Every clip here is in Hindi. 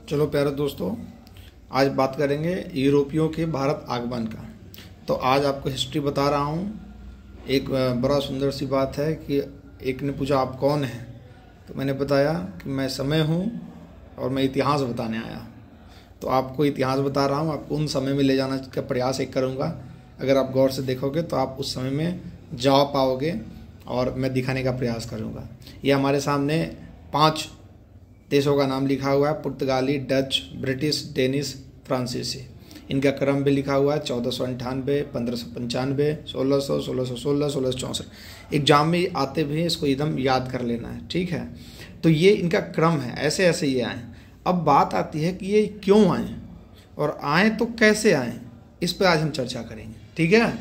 चलो प्यारे दोस्तों, आज बात करेंगे यूरोपियों के भारत आगमन का। तो आज आपको हिस्ट्री बता रहा हूँ। एक बड़ा सुंदर सी बात है कि एक ने पूछा आप कौन हैं, तो मैंने बताया कि मैं समय हूँ और मैं इतिहास बताने आया। तो आपको इतिहास बता रहा हूँ, आपको उन समय में ले जाने का प्रयास एक करूँगा। अगर आप गौर से देखोगे तो आप उस समय में जा पाओगे और मैं दिखाने का प्रयास करूँगा। ये हमारे सामने 5 देशों का नाम लिखा हुआ है: पुर्तगाली, डच, ब्रिटिश, डेनिश, फ्रांसीसी। इनका क्रम भी लिखा हुआ है 1498, 1595, 1600, 1616, 1664। एग्जाम में आते भी हैं, इसको एकदम याद कर लेना है, ठीक है। तो ये इनका क्रम है, ऐसे ऐसे ये आए। अब बात आती है कि ये क्यों आए और आए तो कैसे आए, इस पर आज हम चर्चा करेंगे, ठीक है।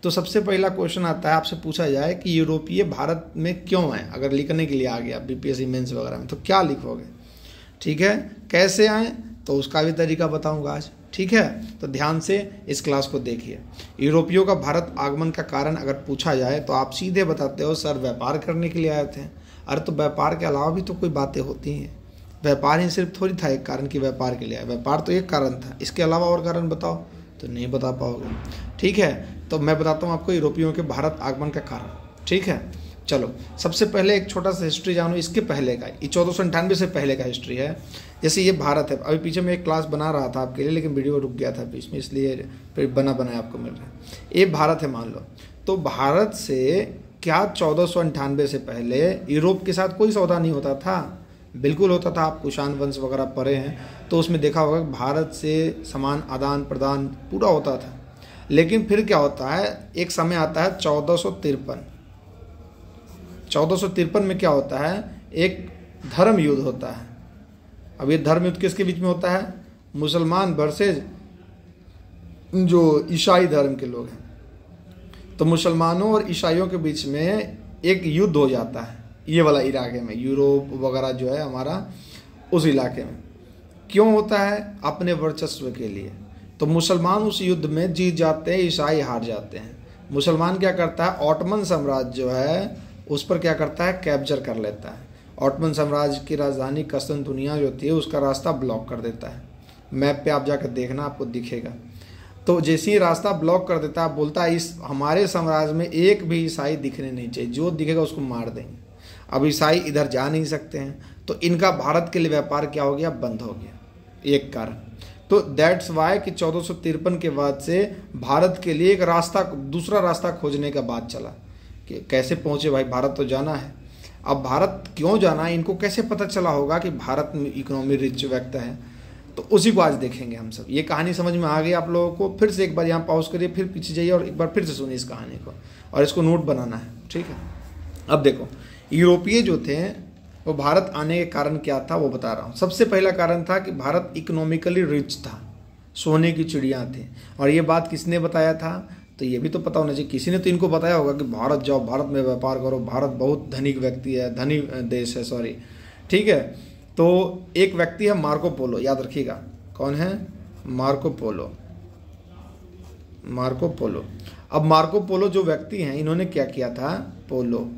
तो सबसे पहला क्वेश्चन आता है, आपसे पूछा जाए कि यूरोपीय भारत में क्यों आए। अगर लिखने के लिए आ गया बीपीएससी मेंस वगैरह में तो क्या लिखोगे, ठीक है। कैसे आए तो उसका भी तरीका बताऊंगा आज, ठीक है। तो ध्यान से इस क्लास को देखिए। यूरोपियों का भारत आगमन का कारण अगर पूछा जाए तो आप सीधे बताते हो सर व्यापार करने के लिए आए थे। अरे तो व्यापार के अलावा भी तो कोई बातें होती हैं। व्यापार ही सिर्फ थोड़ी था एक कारण कि व्यापार के लिए आए। व्यापार तो एक कारण था, इसके अलावा और कारण बताओ तो नहीं बता पाओगे, ठीक है। तो मैं बताता हूँ आपको यूरोपियों के भारत आगमन का कारण, ठीक है। चलो सबसे पहले एक छोटा सा हिस्ट्री जानो इसके पहले का। ये 1498 से पहले का हिस्ट्री है। जैसे ये भारत है, अभी पीछे मैं एक क्लास बना रहा था आपके लिए, लेकिन वीडियो रुक गया था बीच में, इसलिए फिर बनाया आपको मिल रहा है। ये भारत है मान लो। तो भारत से क्या 1498 से पहले यूरोप के साथ कोई सौदा नहीं होता था? बिल्कुल होता था। आप कुषाण वंश वगैरह पढ़े हैं तो उसमें देखा होगा कि भारत से सामान आदान प्रदान पूरा होता था। लेकिन फिर क्या होता है, एक समय आता है 1453। 1453 में क्या होता है, एक धर्म युद्ध होता है। अब ये धर्म युद्ध किसके बीच में होता है? मुसलमान वर्सेज जो ईसाई धर्म के लोग हैं। तो मुसलमानों और ईसाइयों के बीच में एक युद्ध हो जाता है, ये वाला इलाके में, यूरोप वगैरह जो है हमारा उस इलाके में। क्यों होता है? अपने वर्चस्व के लिए। तो मुसलमान उस युद्ध में जीत जाते हैं, ईसाई हार जाते हैं। मुसलमान क्या करता है, ऑटोमन साम्राज्य जो है उस पर क्या करता है, कैप्चर कर लेता है। ऑटोमन साम्राज्य की राजधानी कस्तुनतुनिया जो थी उसका रास्ता ब्लॉक कर देता है। मैप पे आप जाकर देखना, आपको दिखेगा। तो जैसे ही रास्ता ब्लॉक कर देता है, बोलता है इस हमारे साम्राज्य में एक भी ईसाई दिखने नहीं चाहिए, जो दिखेगा उसको मार देंगे। अब ईसाई इधर जा नहीं सकते हैं, तो इनका भारत के लिए व्यापार क्या हो गया, बंद हो गया, एक कारण। तो दैट्स वाई कि 1453 के बाद से भारत के लिए एक रास्ता, दूसरा रास्ता खोजने का बात चला कि कैसे पहुंचे भाई, भारत तो जाना है। अब भारत क्यों जाना है, इनको कैसे पता चला होगा कि भारत में इकोनॉमी रिच व्यक्त है, तो उसी को आज देखेंगे हम सब। ये कहानी समझ में आ गई आप लोगों को? फिर से एक बार यहाँ पॉज करिए, फिर पीछे जाइए और एक बार फिर से सुनिए इस कहानी को, और इसको नोट बनाना है, ठीक है। अब देखो, यूरोपीय जो थे वो भारत आने के कारण क्या था वो बता रहा हूँ। सबसे पहला कारण था कि भारत इकोनॉमिकली रिच था, सोने की चिड़िया थे। और ये बात किसने बताया था, तो ये भी तो पता होना चाहिए, किसी ने तो इनको बताया होगा कि भारत जाओ, भारत में व्यापार करो, भारत बहुत धनिक व्यक्ति है, धनी देश है, सॉरी, ठीक है। तो एक व्यक्ति है मार्को पोलो, याद रखिएगा। कौन है? Marco Polo. Marco Polo. अब मार्को पोलो जो व्यक्ति हैं, इन्होंने क्या किया था, पोलो,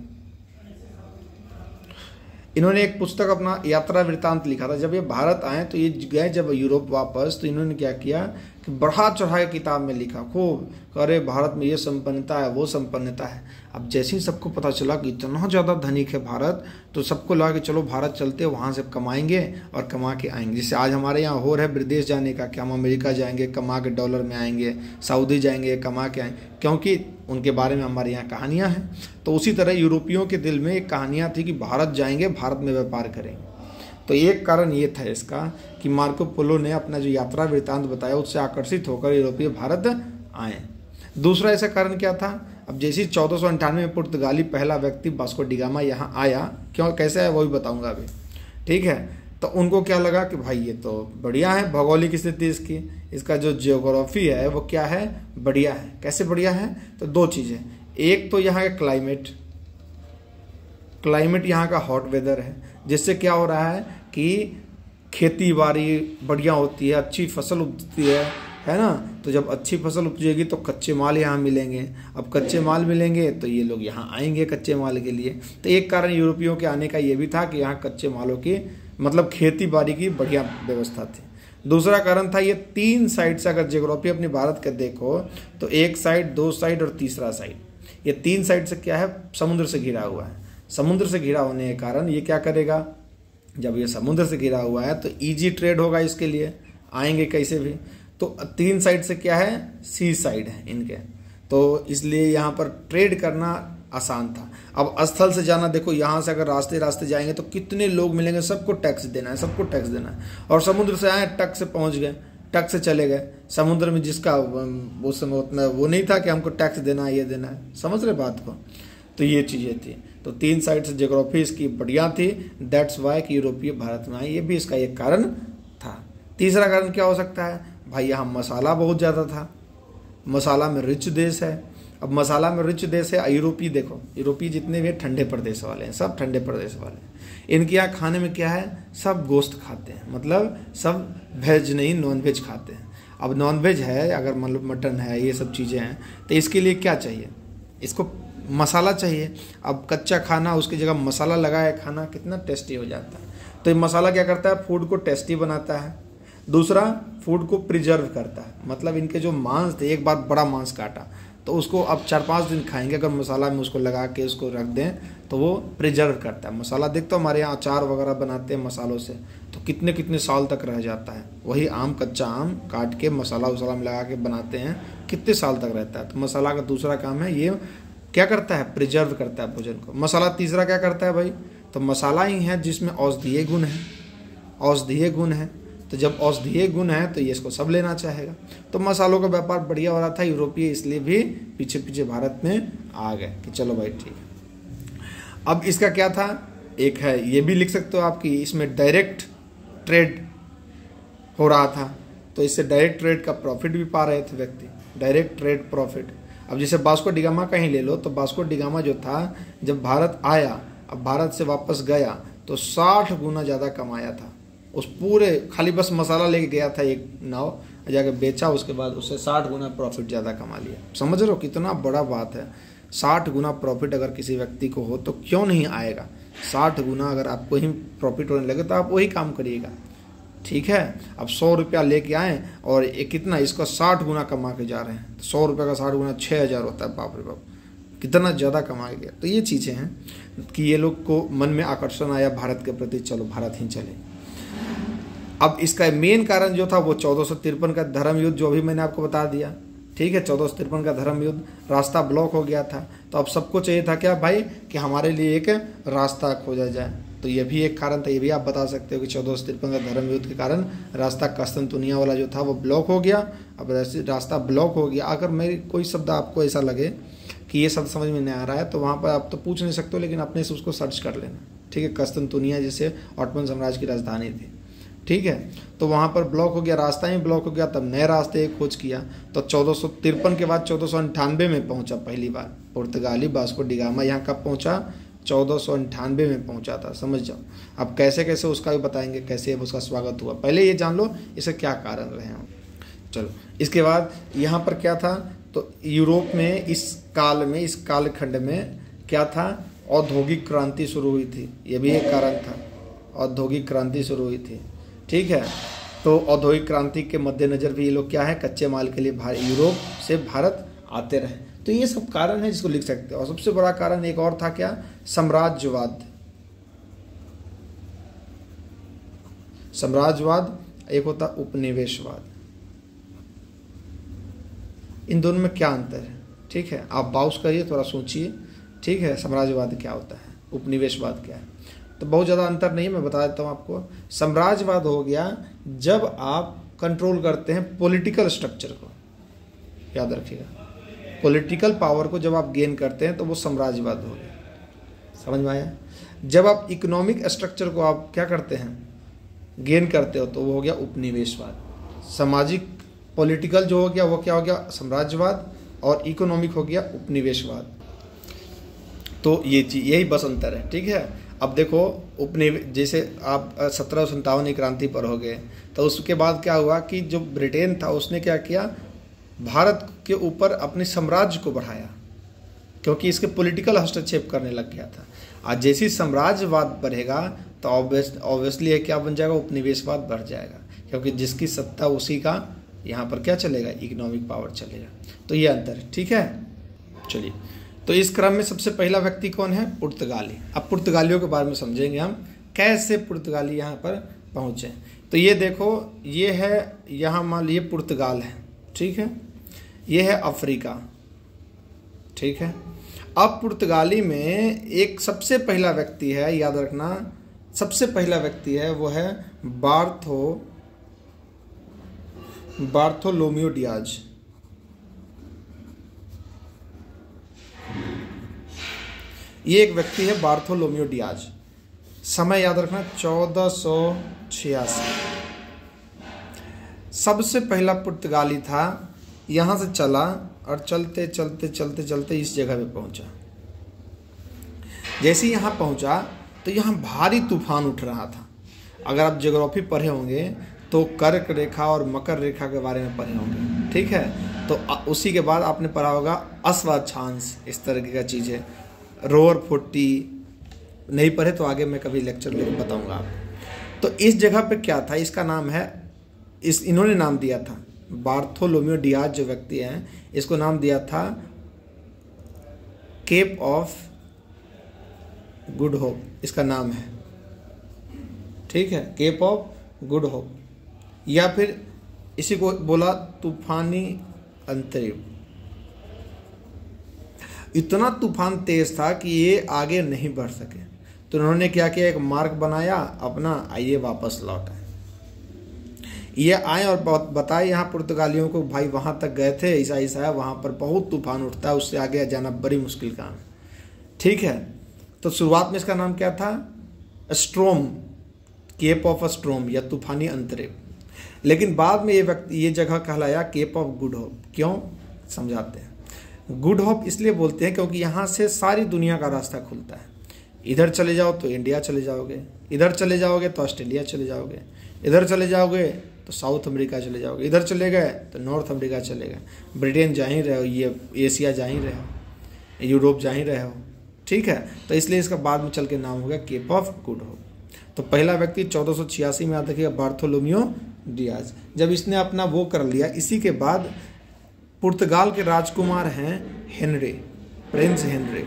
इन्होंने एक पुस्तक अपना यात्रा वृत्तांत लिखा था। जब ये भारत आए तो ये गए जब यूरोप वापस, तो इन्होंने क्या किया कि बढ़ा चढ़ा के किताब में लिखा खूब, अरे भारत में ये संपन्नता है, वो संपन्नता है। अब जैसे ही सबको पता चला कि इतना ज़्यादा धनिक है भारत, तो सबको लगा कि चलो भारत चलते, वहाँ से कमाएंगे और कमा के आएंगे। जैसे आज हमारे यहाँ हो रहा है विदेश जाने का, कि हम अमेरिका जाएंगे कमा के डॉलर में आएंगे, सऊदी जाएंगे कमा के आएंगे, क्योंकि उनके बारे में हमारे यहाँ कहानियाँ हैं। तो उसी तरह यूरोपियों के दिल में एक कहानियाँ थी कि भारत जाएंगे, भारत में व्यापार करेंगे। तो एक कारण ये था इसका कि मार्को पोलो ने अपना जो यात्रा वृत्तांत बताया उससे आकर्षित होकर यूरोपीय भारत आए। दूसरा ऐसा कारण क्या था, अब जैसे 1498 में पुर्तगाली पहला व्यक्ति वास्को डी गामा यहाँ आया, क्यों कैसे आया वो भी बताऊंगा अभी, ठीक है। तो उनको क्या लगा कि भाई ये तो बढ़िया है, भौगोलिक स्थिति इसकी, इसका जो जियोग्राफी है वो क्या है, बढ़िया है। कैसे बढ़िया है, तो 2 चीज़ें, एक तो यहाँ का क्लाइमेट यहाँ का हॉट वेदर है, जिससे क्या हो रहा है कि खेती बाड़ी बढ़िया होती है, अच्छी फसल उगती है ना। तो जब अच्छी फसल उपजेगी तो कच्चे माल यहाँ मिलेंगे। अब कच्चे माल मिलेंगे तो ये लोग यहाँ आएंगे कच्चे माल के लिए। तो एक कारण यूरोपियों के आने का ये भी था कि यहाँ कच्चे मालों की मतलब खेती बाड़ी की बढ़िया व्यवस्था थी। दूसरा कारण था ये 3 साइड से अगर ज्योग्राफी अपनी भारत के देखो तो 1 साइड, 2 साइड और तीसरा साइड, ये 3 साइड से क्या है, समुद्र से घिरा हुआ है। समुद्र से घिरा होने के कारण ये क्या करेगा, जब ये समुद्र से घिरा हुआ है तो इजी ट्रेड होगा, इसके लिए आएंगे कैसे भी। तो 3 साइड से क्या है, सी साइड है इनके, तो इसलिए यहाँ पर ट्रेड करना आसान था। अब स्थल से जाना, देखो यहाँ से अगर रास्ते रास्ते जाएंगे तो कितने लोग मिलेंगे, सबको टैक्स देना है, सबको टैक्स देना है। और समुद्र से आए, टक से पहुँच गए, टक से चले गए। समुद्र में जिसका उस समय उतना वो नहीं था कि हमको टैक्स देना है, ये देना है, समझ रहे बात को। तो ये चीज़ें थी। तो 3 साइड से ज्योग्राफी इसकी बढ़िया थी, दैट्स वाई कि यूरोपीय भारत में आए, ये भी इसका एक कारण था। तीसरा कारण क्या हो सकता है भाई, यहाँ मसाला बहुत ज़्यादा था, मसाला में रिच देश है। अब मसाला में रिच देश है, यूरोपीय देखो, यूरोपीय जितने भी ठंडे प्रदेश वाले हैं, सब ठंडे प्रदेश वाले हैं। इनके यहाँ खाने में क्या है, सब गोश्त खाते हैं, मतलब सब वेज नहीं नॉन वेज खाते हैं। अब नॉन वेज है, अगर मतलब मटन है, ये सब चीज़ें हैं, तो इसके लिए क्या चाहिए, इसको मसाला चाहिए। अब कच्चा खाना, उसकी जगह मसाला लगाया खाना कितना टेस्टी हो जाता है। तो ये मसाला क्या करता है, फूड को टेस्टी बनाता है। दूसरा, फूड को प्रिजर्व करता है, मतलब इनके जो मांस थे, एक बार बड़ा मांस काटा तो उसको अब 4-5 दिन खाएंगे, अगर मसाला में उसको लगा के उसको रख दें तो वो प्रिजर्व करता है। मसाला देखते हो हमारे यहाँ अचार वगैरह बनाते हैं मसालों से, तो कितने कितने साल तक रह जाता है। वही आम, कच्चा आम काट के मसाला वसाला में लगा के बनाते हैं, कितने साल तक रहता है। तो मसाला का दूसरा काम है, ये क्या करता है, प्रिजर्व करता है भोजन को। मसाला तीसरा क्या करता है भाई, तो मसाला ही है जिसमें औषधीय गुण है, औषधीय गुण है। तो जब औषधीय गुण है तो ये इसको सब लेना चाहेगा। तो मसालों का व्यापार बढ़िया हो रहा था, यूरोपीय इसलिए भी पीछे पीछे भारत में आ गए कि चलो भाई ठीक है। अब इसका क्या था, एक है ये भी लिख सकते हो आपकी, इसमें डायरेक्ट ट्रेड हो रहा था, तो इससे डायरेक्ट ट्रेड का प्रॉफिट भी पा रहे थे व्यक्ति, डायरेक्ट ट्रेड प्रॉफिट। अब जैसे वास्को डी गामा का ही ले लो, तो वास्को डी गामा जो था जब भारत आया, अब भारत से वापस गया तो 60 गुना ज़्यादा कमाया था। उस पूरे खाली बस मसाला लेके गया था एक नाव, जाके बेचा, उसके बाद उससे 60 गुना प्रॉफिट ज़्यादा कमा लिया। समझ रहे हो कितना बड़ा बात है। 60 गुना प्रॉफिट अगर किसी व्यक्ति को हो तो क्यों नहीं आएगा। 60 गुना अगर आपको ही प्रॉफिट होने लगे तो आप वही काम करिएगा, ठीक है। अब 100 रुपया लेके आए और एक कितना इसका 60 गुना कमा के जा रहे हैं, तो 100 रुपये का 60 गुना 6000 होता है। बाप रे बाप, कितना ज़्यादा कमाया गया। तो ये चीज़ें हैं कि ये लोग को मन में आकर्षण आया भारत के प्रति, चलो भारत ही चले। अब इसका मेन कारण जो था वो 1453 का धर्म युद्ध, जो अभी मैंने आपको बता दिया, ठीक है। 1453 का धर्म युद्ध, रास्ता ब्लॉक हो गया था। तो अब सबको चाहिए था क्या भाई, कि हमारे लिए एक रास्ता खोजा जाए। तो ये भी एक कारण था, ये भी आप बता सकते हो कि 1453 का धर्म युद्ध के कारण रास्ता कस्तुनतुनिया वाला जो था वो ब्लॉक हो गया। अब रास्ता ब्लॉक हो गया, अगर मेरी कोई शब्द आपको ऐसा लगे कि ये शब्द समझ में नहीं आ रहा है तो वहाँ पर आप तो पूछ नहीं सकते हो, लेकिन अपने से उसको सर्च कर लेना, ठीक है। कस्तुनतुनिया जैसे ऑटोमन साम्राज्य की राजधानी थी, ठीक है। तो वहाँ पर ब्लॉक हो गया, रास्ता ही ब्लॉक हो गया। तब नए रास्ते खोज किया, तो 1453 के बाद 1498 में पहुँचा पहली बार पुर्तगाली वास्को डी गामा। यहाँ कब पहुँचा, 1498 में पहुँचा था, समझ जाओ। अब कैसे कैसे उसका भी बताएंगे, कैसे उसका स्वागत हुआ, पहले ये जान लो इसके क्या कारण रहे हैं। चलो, इसके बाद यहाँ पर क्या था, तो यूरोप में इस काल में, इस कालखंड में क्या था, औद्योगिक क्रांति शुरू हुई थी। ये भी एक कारण था, औद्योगिक क्रांति शुरू हुई थी, ठीक है। तो औद्योगिक क्रांति के मद्देनजर भी ये लोग क्या है, कच्चे माल के लिए यूरोप से भारत आते रहे। तो ये सब कारण है जिसको लिख सकते हो। और सबसे बड़ा कारण एक और था क्या, साम्राज्यवाद। साम्राज्यवाद, एक होता उपनिवेशवाद। इन दोनों में क्या अंतर है, ठीक है। आप बाउस करिए, थोड़ा सोचिए, ठीक है। साम्राज्यवाद क्या होता है, उपनिवेशवाद क्या है, तो बहुत ज़्यादा अंतर नहीं है, मैं बता देता हूँ आपको। साम्राज्यवाद हो गया जब आप कंट्रोल करते हैं पॉलिटिकल स्ट्रक्चर को, याद रखिएगा, पॉलिटिकल पावर को जब आप गेन करते हैं तो वो साम्राज्यवाद हो गया, समझ में आया। जब आप इकोनॉमिक स्ट्रक्चर को आप क्या करते हैं, गेन करते हो, तो वो हो गया उपनिवेशवाद। सामाजिक पॉलिटिकल जो हो गया वो क्या हो गया, साम्राज्यवाद, और इकोनॉमिक हो गया उपनिवेशवाद। तो ये चीज, यही बस अंतर है, ठीक है। अब देखो जैसे आप 1757 की क्रांति पर हो गए, तो उसके बाद क्या हुआ कि जो ब्रिटेन था उसने क्या किया, भारत के ऊपर अपने साम्राज्य को बढ़ाया, क्योंकि इसके पॉलिटिकल हस्तक्षेप करने लग गया था। आज जैसी साम्राज्यवाद बढ़ेगा तो ऑब्वियसली ये क्या बन जाएगा, उपनिवेशवाद बढ़ जाएगा, क्योंकि जिसकी सत्ता उसी का यहाँ पर क्या चलेगा, इकोनॉमिक पावर चलेगा। तो ये अंतर है, ठीक है। चलिए, तो इस क्रम में सबसे पहला व्यक्ति कौन है, पुर्तगाली। अब पुर्तगालियों के बारे में समझेंगे हम, कैसे पुर्तगाली यहाँ पर पहुँचे। तो ये देखो, ये है यहाँ मान लीजिए पुर्तगाल है, ठीक है, ये है अफ्रीका, ठीक है। अब पुर्तगाली में एक सबसे पहला व्यक्ति है, याद रखना, सबसे पहला व्यक्ति है वो है बार्थोलोम्यू डियाज। ये एक व्यक्ति है बार्थोलोम्यू डियाज। समय याद रखना 1486। सबसे पहला पुर्तगाली था, यहाँ से चला और चलते चलते चलते चलते इस जगह पे पहुंचा। जैसे यहाँ पहुंचा तो यहाँ भारी तूफान उठ रहा था। अगर आप ज्योग्राफी पढ़े होंगे तो कर्क रेखा और मकर रेखा के बारे में पढ़े होंगे, ठीक है। तो उसी के बाद आपने पढ़ा होगा अश्वाक्षांश, इस तरह की चीज़ है। रोअर 40 नहीं पढ़े तो आगे मैं कभी लेक्चर लेकर बताऊंगा आपको। तो इस जगह पे क्या था, इसका नाम है, इन्होंने नाम दिया था, बार्थोलोम्यू डियाज जो व्यक्ति हैं, इसको नाम दिया था केप ऑफ गुड होप, इसका नाम है, ठीक है, केप ऑफ गुड होप, या फिर इसी को बोला तूफानी अंतरिक्ष। इतना तूफान तेज था कि ये आगे नहीं बढ़ सके, तो उन्होंने क्या किया, एक मार्ग बनाया अपना, आइए वापस लौट आए। ये आए और बताए यहाँ पुर्तगालियों को, भाई वहाँ तक गए थे ईसाई साहब, वहाँ पर बहुत तूफान उठता है, उससे आगे जाना बड़ी मुश्किल काम है, ठीक है। तो शुरुआत में इसका नाम क्या था, स्ट्रोम, केप ऑफ स्ट्रोम या तूफानी अंतरिक्ष। लेकिन बाद में ये जगह कहलाया केप ऑफ गुड होप। क्यों, समझाते हैं। गुड होप इसलिए बोलते हैं क्योंकि यहाँ से सारी दुनिया का रास्ता खुलता है। इधर चले जाओ तो इंडिया चले जाओगे, इधर चले जाओगे तो ऑस्ट्रेलिया चले जाओगे, इधर चले जाओगे तो साउथ अमेरिका चले जाओगे, इधर चले गए तो नॉर्थ अमेरिका चले गए, ब्रिटेन जा ही रहे हो, ये एशिया जा ही रहे हो, यूरोप जा ही रहे हो, ठीक है। तो इसलिए इसका बाद में चल के नाम हो गया केप ऑफ गुड होप। तो पहला व्यक्ति 1486 में आता है बार्थोलोम्यू डियाज। जब इसने अपना वो कर लिया, इसी के बाद पुर्तगाल के राजकुमार हैं हेनरी, प्रिंस हेनरी,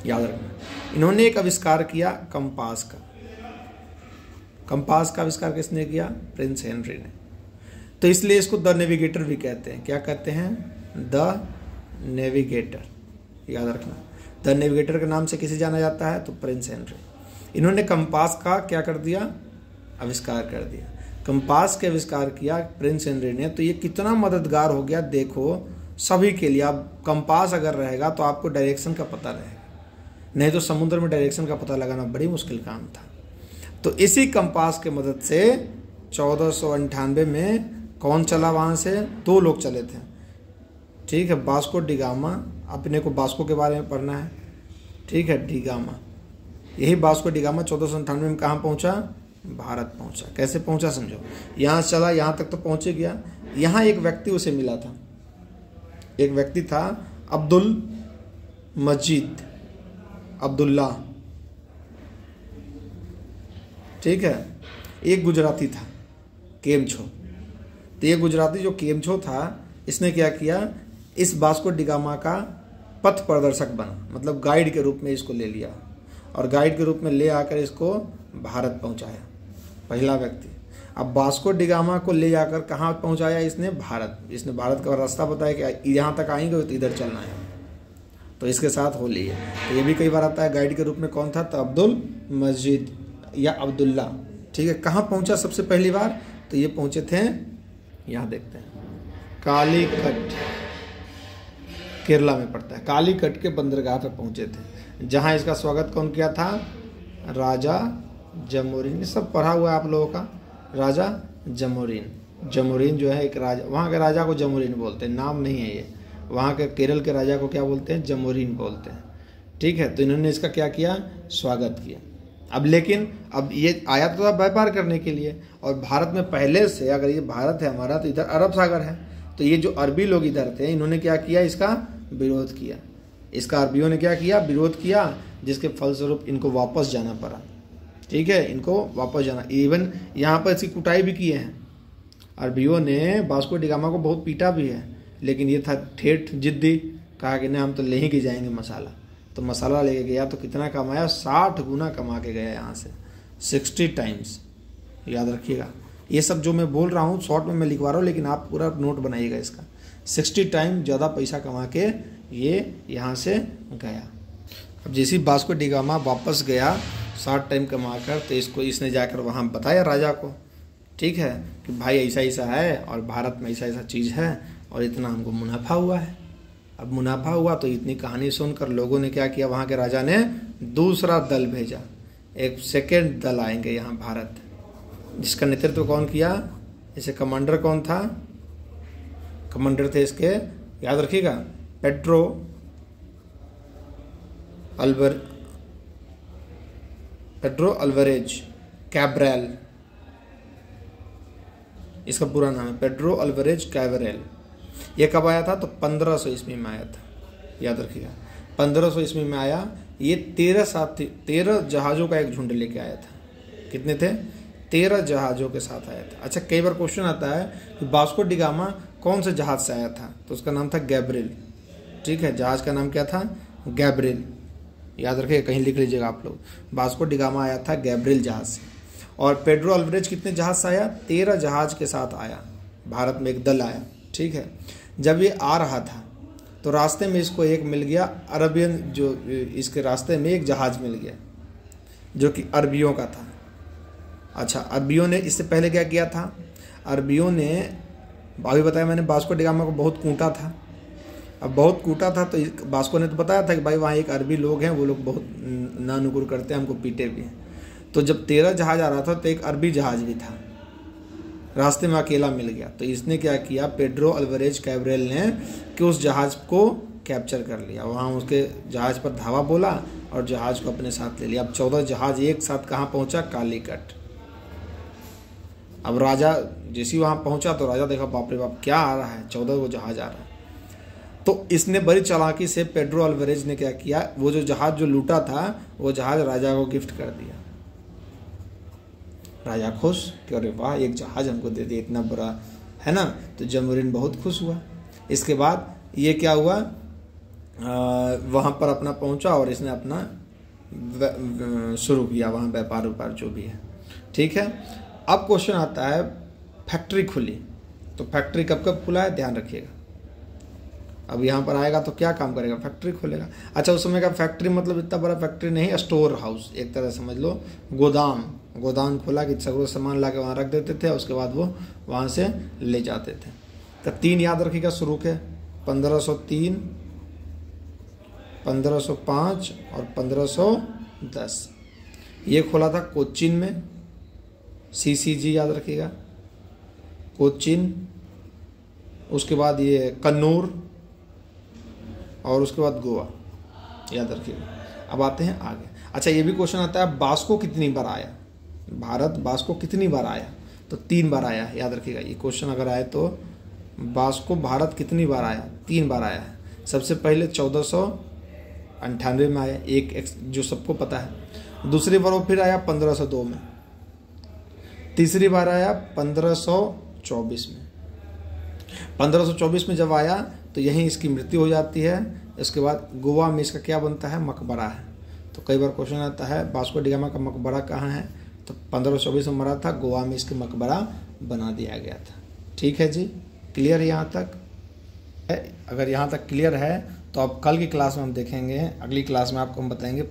याद रखना। इन्होंने एक आविष्कार किया कंपास का। कंपास का आविष्कार किसने किया, प्रिंस हेनरी ने। तो इसलिए इसको द नेविगेटर भी कहते हैं। क्या कहते हैं, द नेविगेटर, याद रखना। द नेविगेटर के नाम से किसे जाना जाता है, तो प्रिंस हेनरी। इन्होंने कंपास का क्या कर दिया, आविष्कार कर दिया। कंपास के आविष्कार किया प्रिंस हेनरी ने, तो ये कितना मददगार हो गया देखो सभी के लिए। अब कंपास अगर रहेगा तो आपको डायरेक्शन का पता रहेगा, नहीं तो समुद्र में डायरेक्शन का पता लगाना बड़ी मुश्किल काम था। तो इसी कंपास के मदद से 1498 में कौन चला वहाँ से, 2 लोग चले थे, ठीक है, वास्को डी गामा। अपने को वास्को के बारे में पढ़ना है, ठीक है, डी गामा। यही वास्को डी गामा 1498 में कहाँ पहुँचा, भारत पहुँचा। कैसे पहुँचा समझो, यहाँ से चला, यहाँ तक तो पहुँच गया। यहाँ एक व्यक्ति उसे मिला था, एक व्यक्ति था अब्दुल मजीद अब्दुल्ला, ठीक है, एक गुजराती था केमछो। तो ये गुजराती जो केमछो था, इसने क्या किया, इस वास्को डी गामा का पथ प्रदर्शक बना, मतलब गाइड के रूप में इसको ले लिया और गाइड के रूप में ले आकर इसको भारत पहुंचाया, पहला व्यक्ति। अब वास्को डी गामा को ले जाकर कहाँ पहुंचाया इसने, भारत। इसने भारत का रास्ता बताया कि यहाँ तक आएंगे तो इधर चलना है, तो इसके साथ हो ली है। तो ये भी कई बार आता है गाइड के रूप में। कौन था, तो अब्दुल मजीद या अब्दुल्ला, ठीक है। कहाँ पहुंचा सबसे पहली बार, तो ये पहुंचे थे, यहाँ देखते हैं, कालीकट, केरला में पड़ता है। कालीकट के बंदरगाह पे पहुंचे थे, जहाँ इसका स्वागत कौन किया था, राजा जमोरीन। सब पढ़ा हुआ है आप लोगों का, राजा जमोरीन। जमोरीन जो है एक राजा, वहाँ के राजा को जमोरीन बोलते हैं, नाम नहीं है ये। वहाँ के केरल के राजा को क्या बोलते हैं, जमोरीन बोलते हैं, ठीक है। तो इन्होंने इसका क्या किया, स्वागत किया। अब लेकिन अब ये आया तो था व्यापार करने के लिए, और भारत में पहले से, अगर ये भारत है हमारा, तो इधर अरब सागर है। तो ये जो अरबी लोग इधर थे, इन्होंने क्या किया, इसका विरोध किया। इसका अरबियों ने क्या किया, विरोध किया, जिसके फलस्वरूप इनको वापस जाना पड़ा। ठीक है, इनको वापस जाना। इवन यहाँ पर इसकी कुटाई भी किए हैं। अरबियों ने वास्को डी गामा को बहुत पीटा भी है, लेकिन ये था ठेठ जिद्दी, कहा कि नहीं हम तो ले ही के जाएंगे मसाला। तो मसाला लेके गया तो कितना कमाया, 60 गुना कमा के गया यहाँ से, 60 टाइम्स। याद रखिएगा, ये सब जो मैं बोल रहा हूँ शॉर्ट में मैं लिखवा रहा हूँ, लेकिन आप पूरा नोट बनाइएगा इसका। 60 टाइम ज़्यादा पैसा कमा के ये यहाँ से गया। अब जैसे वास्को डी गामा वापस गया 60 टाइम कमा कर, तो इसने जाकर वहाँ बताया राजा को, ठीक है, कि भाई ऐसा ऐसा है और भारत में ऐसा ऐसा चीज़ है और इतना हमको मुनाफा हुआ है। अब मुनाफा हुआ तो इतनी कहानी सुनकर लोगों ने क्या किया, वहाँ के राजा ने दूसरा दल भेजा, एक सेकेंड दल आएंगे यहाँ भारत, जिसका नेतृत्व कौन किया, इसे कमांडर कौन था, कमांडर थे इसके, याद रखिएगा, पेड्रो अल्वारेज कैब्रल, इसका पूरा नाम है पेड्रो अल्वारेज कैब्रल। ये कब आया था, तो 1500 ईस्वी में आया था, याद रखिएगा 1500 ईस्वी में आया। ये 13 जहाज़ों का एक झुंड लेके आया था। कितने थे, 13 जहाज़ों के साथ आया था। अच्छा, कई बार क्वेश्चन आता है कि वास्को डी गामा कौन से जहाज़ से आया था, तो उसका नाम था गैब्रियल, ठीक है, जहाज़ का नाम क्या था, गैब्रियल, याद रखिएगा, कहीं लिख लीजिएगा आप लोग। वास्को डी गामा आया था गैब्रियल जहाज़ से। और पेड्रो अल्वारेज कितने जहाज़ से आया, 13 जहाज़ के साथ आया, भारत में एक दल आया, ठीक है। जब ये आ रहा था तो रास्ते में इसको एक मिल गया अरबियन, जो इसके रास्ते में एक जहाज़ मिल गया जो कि अरबियों का था। अच्छा, अरबियों ने इससे पहले क्या किया था, अरबियों ने अभी बताया मैंने, वास्को डी गामा को बहुत कूटा था। अब बहुत कूटा था तो वास्को ने तो बताया था कि भाई वहाँ एक अरबी लोग हैं, वो लोग बहुत नानुकुर करते हैं, हमको पीटे भी हैं। तो जब 13 जहाज़ आ रहा था तो एक अरबी जहाज़ भी था, रास्ते में अकेला मिल गया। तो इसने क्या किया, पेड्रो अल्वारेज कैब्रल ने, कि उस जहाज़ को कैप्चर कर लिया, वहाँ उसके जहाज़ पर धावा बोला और जहाज़ को अपने साथ ले लिया। अब 14 जहाज़ एक साथ कहाँ पहुँचा, कालीकट। अब राजा जैसे वहाँ पहुँचा तो राजा देखा, बाप रे बाप क्या आ रहा है, 14 वो जहाज़ आ रहा है। तो इसने बड़ी चालाकी से पेड्रो अल्वारेज ने क्या किया, वो जो जहाज़ जो लूटा था वो जहाज़ राजा को गिफ्ट कर दिया। राजा खुश कि अरे वाह, एक जहाज़ हमको दे दिया, इतना बड़ा है ना। तो जमोरिन बहुत खुश हुआ। इसके बाद ये क्या हुआ, वहाँ पर अपना पहुँचा और इसने अपना शुरू किया वहाँ व्यापार व्यापार जो भी है, ठीक है। अब क्वेश्चन आता है, फैक्ट्री खुली, तो फैक्ट्री कब कब खुला है, ध्यान रखिएगा। अब यहाँ पर आएगा तो क्या काम करेगा, फैक्ट्री खोलेगा। अच्छा, उस समय का फैक्ट्री मतलब इतना बड़ा फैक्ट्री नहीं, स्टोर हाउस एक तरह समझ लो, गोदाम खोला कि सगरों सामान ला के वहाँ रख देते थे, उसके बाद वो वहाँ से ले जाते थे। तो 3 याद रखिएगा शुरू के, 1503, 1505 और 1510। ये खोला था कोचीन में, CCG याद रखिएगा, कोचीन। उसके बाद ये कन्नूर और उसके बाद गोवा, याद रखिएगा। अब आते हैं आगे। अच्छा, ये भी क्वेश्चन आता है, वास्को कितनी बार आया, भारत वास्को कितनी बार आया, तो 3 बार आया, याद रखिएगा। ये क्वेश्चन अगर आए तो वास्को भारत कितनी बार आया, 3 बार आया है। सबसे पहले 1498 में आया, एक जो सबको पता है। दूसरी बार वो फिर आया 1502 में। तीसरी बार आया 1524 में। 1524 में जब आया तो यहीं इसकी मृत्यु हो जाती है। इसके बाद गोवा में इसका क्या बनता है, मकबरा है। तो कई बार क्वेश्चन आता है वास्को डी गामा का मकबरा कहाँ है, तो 1524 में मरा था, गोवा में इसके मकबरा बना दिया गया था। ठीक है जी, क्लियर है यहाँ तक? अगर यहाँ तक क्लियर है तो अब कल की क्लास में हम देखेंगे, अगली क्लास में आपको हम बताएंगे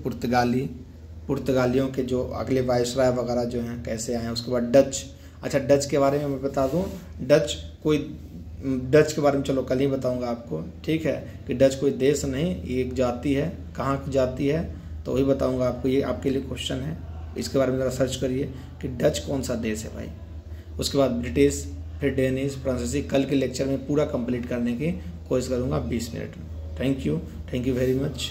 पुर्तगालियों के जो अगले वायसराय वगैरह जो हैं कैसे आए हैं। उसके बाद डच। अच्छा, डच के बारे में मैं बता दूं, डच के बारे में चलो कल ही बताऊंगा आपको, ठीक है, कि डच कोई देश नहीं, ये एक जाति है। कहाँ की जाति है तो वही बताऊंगा आपको, ये आपके लिए क्वेश्चन है। इसके बारे में ज़रा सर्च करिए कि डच कौन सा देश है भाई। उसके बाद ब्रिटिश, फिर डेनिश, फ्रांसीसी। कल के लेक्चर में पूरा कंप्लीट करने की कोशिश करूँगा 20 मिनट में। Thank you very much.